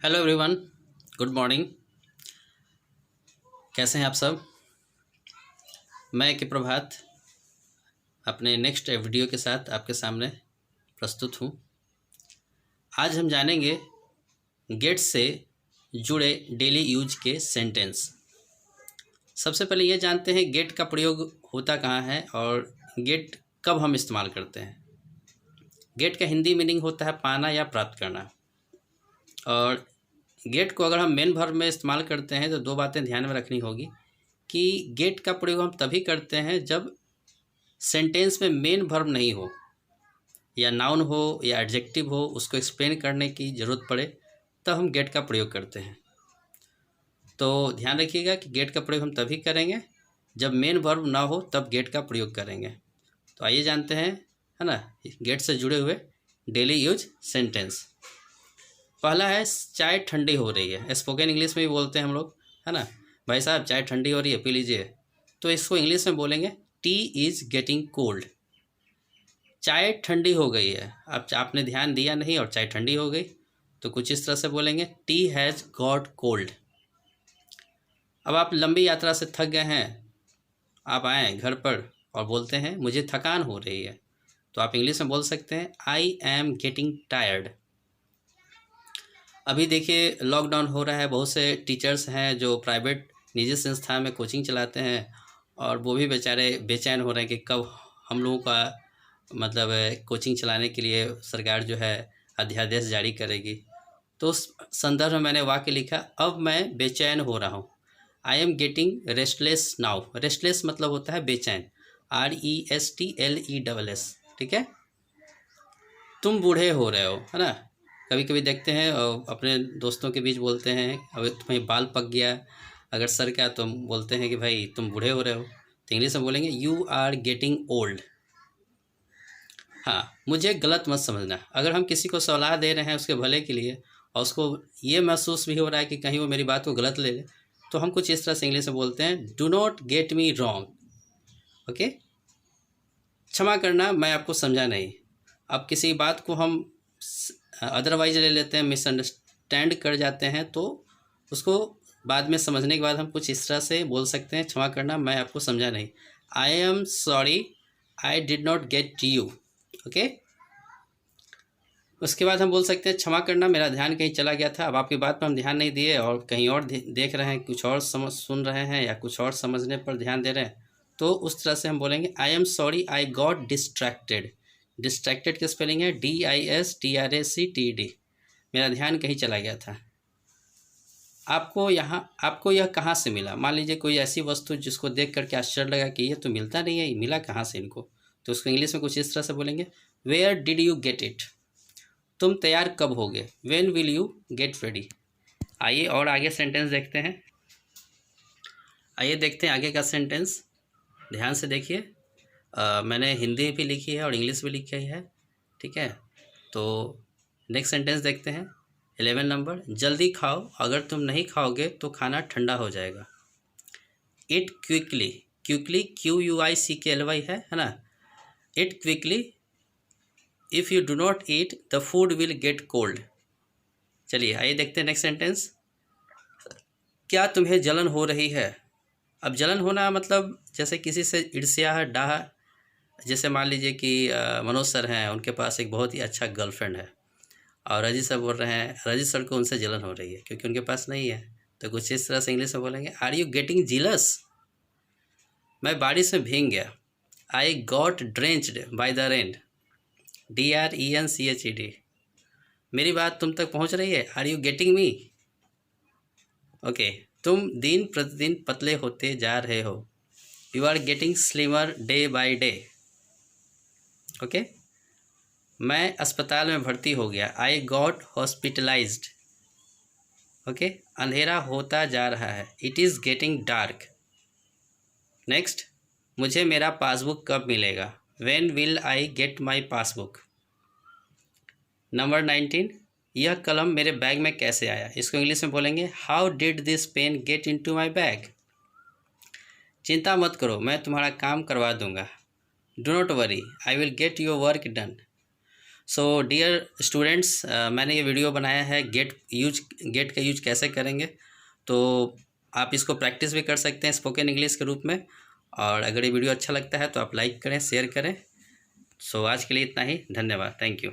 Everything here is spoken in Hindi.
Hello everyone. Good morning. कैसे हैं आप सब? मैं कि प्रभात अपने नेक्स्ट वीडियो के साथ आपके सामने प्रस्तुत हूं। आज हम जानेंगे गेट से जुड़े डेली यूज के सेंटेंस। सबसे पहले ये जानते हैं गेट का प्रयोग होता कहाँ है और गेट कब हम इस्तेमाल करते हैं। गेट का हिंदी मीनिंग होता है पाना या प्राप्त करना। और गेट को अगर हम मेन वर्ब में इस्तेमाल करते हैं तो दो बातें ध्यान में रखनी होगी कि गेट का प्रयोग हम तभी करते हैं जब सेंटेंस में मेन वर्ब नहीं हो या नाउन हो या एडजेक्टिव हो, उसको एक्सप्लेन करने की ज़रूरत पड़े तब हम गेट का प्रयोग करते हैं। तो ध्यान रखिएगा कि गेट का प्रयोग हम तभी करेंगे जब मेन वर्ब ना हो, तब गेट का प्रयोग करेंगे। तो आइए जानते हैं, है ना, गेट से जुड़े हुए डेली यूज सेंटेंस। पहला है चाय ठंडी हो रही है। स्पोकन इंग्लिश में भी बोलते हैं हम लोग, है ना, भाई साहब चाय ठंडी हो रही है, पी लीजिए। तो इसको इंग्लिश में बोलेंगे टी इज़ गेटिंग कोल्ड। चाय ठंडी हो गई है। अब आपने ध्यान दिया नहीं और चाय ठंडी हो गई, तो कुछ इस तरह से बोलेंगे टी हैज़ गॉट कोल्ड। अब आप लंबी यात्रा से थक गए हैं, आप आए घर पर और बोलते हैं मुझे थकान हो रही है, तो आप इंग्लिश में बोल सकते हैं आई एम गेटिंग टायर्ड। अभी देखिए लॉकडाउन हो रहा है, बहुत से टीचर्स हैं जो प्राइवेट निजी संस्था में कोचिंग चलाते हैं और वो भी बेचारे बेचैन हो रहे हैं कि कब हम लोगों का मतलब कोचिंग चलाने के लिए सरकार जो है अध्यादेश जारी करेगी। तो उस संदर्भ में मैंने वाक्य लिखा, अब मैं बेचैन हो रहा हूँ। I am getting restless now. Restless मतलब होता है बेचैन, RESTLESS, ठीक है। तुम बूढ़े हो रहे हो, है ना। कभी कभी देखते हैं अपने दोस्तों के बीच बोलते हैं अब तुम्हें बाल पक गया अगर सर का, तो हम बोलते हैं कि भाई तुम बूढ़े हो रहे हो, तो इंग्लिश में बोलेंगे यू आर गेटिंग ओल्ड। हाँ, मुझे गलत मत समझना। अगर हम किसी को सलाह दे रहे हैं उसके भले के लिए और उसको ये महसूस भी हो रहा है कि कहीं वो मेरी बात को गलत ले ले, तो हम कुछ इस तरह से इंग्लिश में बोलते हैं do not get me wrong. Okay, क्षमा करना मैं आपको समझा नहीं। अब किसी बात को हम अदरवाइज ले लेते हैं, मिसअंडरस्टैंड कर जाते हैं, तो उसको बाद में समझने के बाद हम कुछ इस तरह से बोल सकते हैं क्षमा करना मैं आपको समझा नहीं, I am sorry I did not get you. Okay, उसके बाद हम बोल सकते हैं क्षमा करना मेरा ध्यान कहीं चला गया था, अब आपकी बात पर हम ध्यान नहीं दिए और कहीं और देख रहे हैं, कुछ और समझ सुन रहे हैं या कुछ और समझने पर ध्यान दे रहे हैं, तो उस तरह से हम बोलेंगे I am sorry I got distracted. Distracted की स्पेलिंग है DISTRACTED। मेरा ध्यान कहीं चला गया था। आपको यह कहाँ से मिला? मान लीजिए कोई ऐसी वस्तु जिसको देख करके आश्चर्य लगा कि ये तो मिलता नहीं है, ये मिला कहाँ से इनको, तो उसको इंग्लिश में कुछ इस तरह से बोलेंगे where did you get it. तुम तैयार कब होगे? When will you get ready. आइए और आगे सेंटेंस देखते हैं। आइए देखते हैं आगे का सेंटेंस, ध्यान से देखिए। मैंने हिंदी भी लिखी है और इंग्लिश भी लिखी है, ठीक है। तो नेक्स्ट सेंटेंस देखते हैं। 11 नंबर, जल्दी खाओ, अगर तुम नहीं खाओगे तो खाना ठंडा हो जाएगा। इट क्विकली, क्विकली QUICKLY है ना। It quickly, if you do not eat the food will get cold. चलिए आइए देखते हैं नेक्स्ट सेंटेंस। क्या तुम्हें जलन हो रही है? अब जलन होना मतलब जैसे किसी से ईर्ष्या डाह, जैसे मान लीजिए कि मनोज सर हैं, उनके पास एक बहुत ही अच्छा गर्लफ्रेंड है और रजी सर बोल रहे हैं रजी सर को उनसे जलन हो रही है क्योंकि उनके पास नहीं है, तो कुछ इस तरह से इंग्लिश में बोलेंगे आर यू गेटिंग जीलस। मैं बारिश में भीग गया, I got drenched by the rain, DRENCHED। मेरी बात तुम तक पहुंच रही है, are you getting me. Okay, तुम दिन प्रतिदिन पतले होते जा रहे हो, you are getting slimmer day by day. Okay, मैं अस्पताल में भर्ती हो गया, आई गॉट हॉस्पिटलाइज्ड। ओके, अंधेरा होता जा रहा है, it is getting dark. Next, मुझे मेरा पासबुक कब मिलेगा, when will I get my passbook. Number 19, यह कलम मेरे बैग में कैसे आया, इसको इंग्लिश में बोलेंगे how did this pen get into my bag. चिंता मत करो, मैं तुम्हारा काम करवा दूंगा, do not worry I will get your work done. So dear students, मैंने ये वीडियो बनाया है गेट का यूज कैसे करेंगे। तो आप इसको प्रैक्टिस भी कर सकते हैं स्पोकन इंग्लिश के रूप में। और अगर ये वीडियो अच्छा लगता है तो आप लाइक करें, शेयर करें। सो आज के लिए इतना ही। धन्यवाद। Thank you.